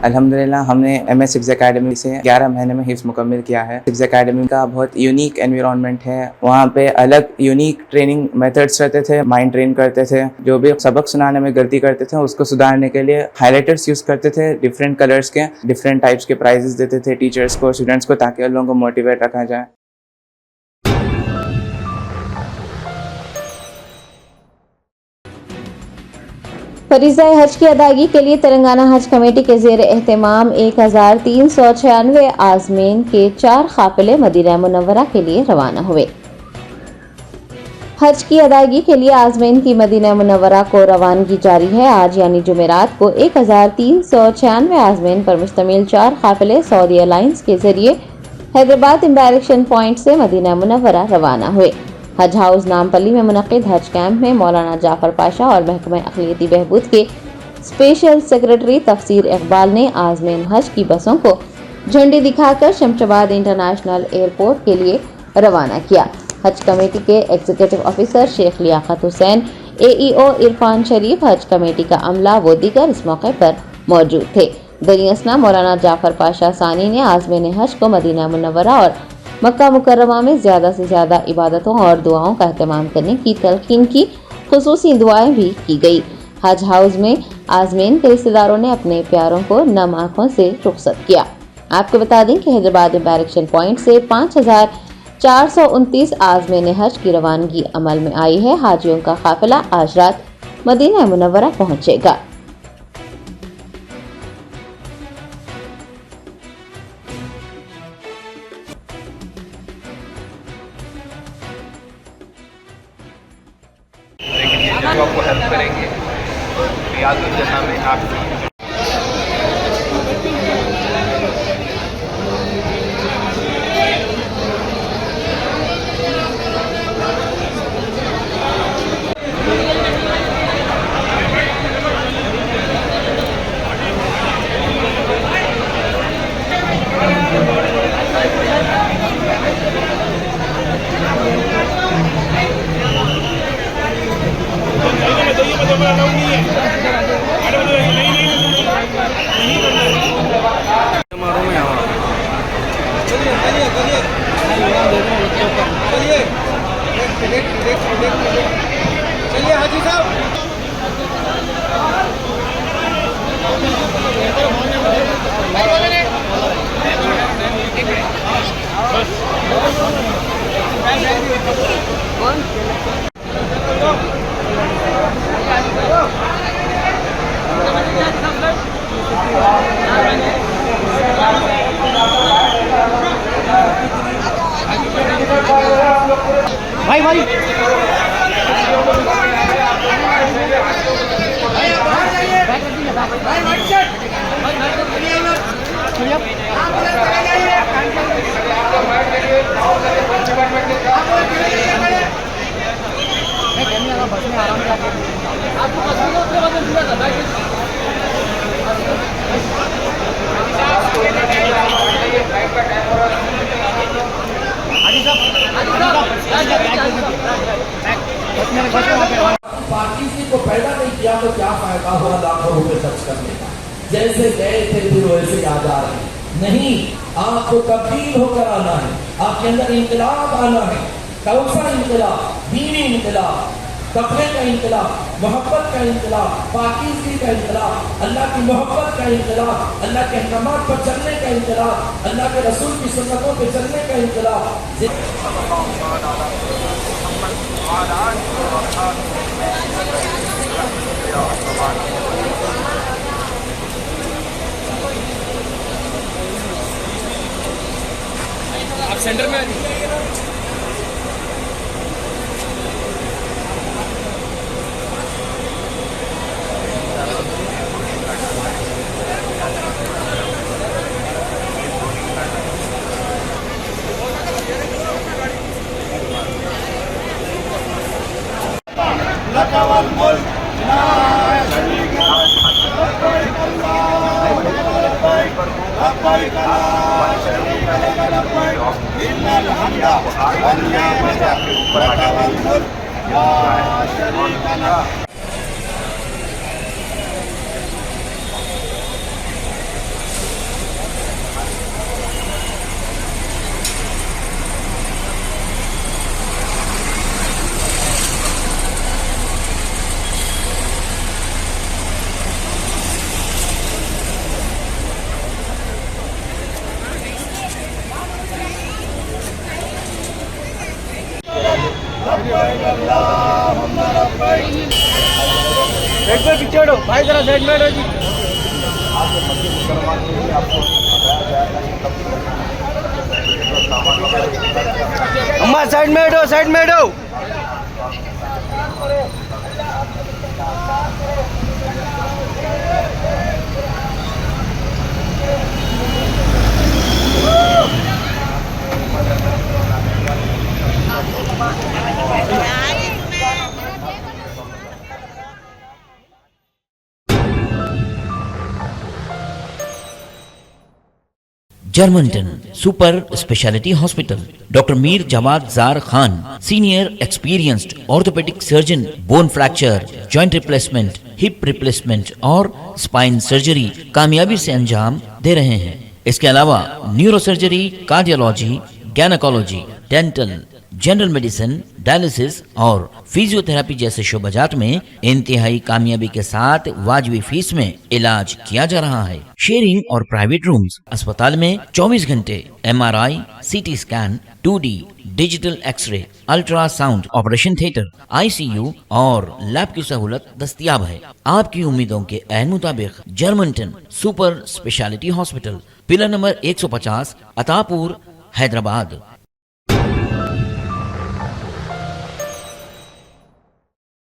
अल्हम्दुलिल्लाह हमने MS हिफ्ज़ academy से 11 महीने में हिफ्ज़ मुकम्मिल किया है। हिफ्ज़ एकेडमी का बहुत यूनिक एनवायरनमेंट है। वहाँ पे अलग यूनिक ट्रेनिंग मेथड्स रहते थे, माइंड ट्रेन करते थे। जो भी सबक सुनाने में गलती करते थे उसको सुधारने के लिए हाइलाइटर्स यूज़ करते थे, डिफरेंट कलर्स के, डिफरेंट टाइप्स के प्राइजेस देते थे टीचर्स को, स्टूडेंट्स को, ताकि उन लोगों को मोटिवेट रखा जाए। फरीज़ा हज की अदायगी के लिए तेलंगाना हज कमेटी के ज़ेर एहतमाम 1396 आज़मीन के 4 काफ़िले मदीना मुनव्वरा के लिए रवाना हुए। हज की अदायगी के लिए आज़मीन की मदीना मुनव्वरा को रवानगी जारी है। आज यानी जुमेरात को 1396 आज़मीन पर मुश्तमिल 4 काफ़िले सऊदी एयरलाइंस के जरिए हैदराबाद इंडायरेक्शन पॉइंट से मदीना मुनव्वरा रवाना हुए। हज हाउस नामपल्ली में मुनक़िद हज कैंप में मौलाना जाफर पाशा और महकमा अक़लियती बहबूद के स्पेशल सेक्रेटरी तफसीर इकबाल ने आज़मीन हज की बसों को झंडी दिखाकर शमशाबाद इंटरनेशनल एयरपोर्ट के लिए रवाना किया। हज कमेटी के executive officer Sheikh Liaquat Hussain, AEO Irfan Sharif, हज कमेटी का अमला व दीगर इस मौके पर मौजूद थे। दरियासना मौलाना जाफर पाशा सानी ने आज़मीन हज को मदीना मुनव्वरा और मक्का मुकर्रमा में ज़्यादा से ज़्यादा इबादतों और दुआओं का एहतमाम करने की तलकीन की। खुसूसी दुआएं भी की गई। हज हाउस में आज़मीन के रिश्तेदारों ने अपने प्यारों को नम आँखों से रुखसत किया। आपको बता दें कि हैदराबाद इंडायरेक्शन पॉइंट से 5429 आज़मीन हज की रवानगी अमल में आई है। हाजियों का काफिला आज रात मदीना मुनव्वरा पहुंचेगा। जो आपको हेल्प करेंगे रियाजुल जन्नह में आपकी चलिए हाजी साहब भाई भाई पाकिस्तान को पैदा नहीं किया तो क्या फायदा हुआ लाखों रुपए खर्च करने का। जैसे गए थे फिर वैसे आ जा रहे हैं। नहीं, आपको तब्दील होकर आना है, आपके अंदर इंकलाब आना है। कौन सा इंकलाब? दीनी इंकलाब, तक़वे का इंकलाब, मोहब्बत का इंकलाब, पाकीज़गी का इंकलाब, अल्लाह की मोहब्बत का इंकलाब, अल्लाह के अहकामात पर चलने का इंकलाब, अल्लाह के रसूल की सुन्नतों पर चलने का इंकलाब। आप सेंटर में साइड में पीछे हटो भाई, जरा साइड में हटो जी। अम्मा साइड में हटो, साइड में हटो। Germanton super speciality hospital, doctor Mir Jawad Zar Khan, senior experienced orthopaedic surgeon, bone fracture, joint replacement, hip replacement और स्पाइन सर्जरी कामयाबी से अंजाम दे रहे हैं। इसके अलावा neuro surgery, cardiology, gynaecology, dental, general medicine, dialysis और फिजियोथेरेपी जैसे शोबाजात में इंतहाई कामयाबी के साथ वाजबी फीस में इलाज किया जा रहा है। शेयरिंग और प्राइवेट रूम्स, अस्पताल में 24 घंटे MRI, CT scan, 2D digital X ray, ultrasound, operation theatre, ICU और लैब की सहूलत दस्तयाब है। आपकी उम्मीदों के ऐन मुताबिक Germanton super speciality hospital, pillar number 150, Attapur, Hyderabad.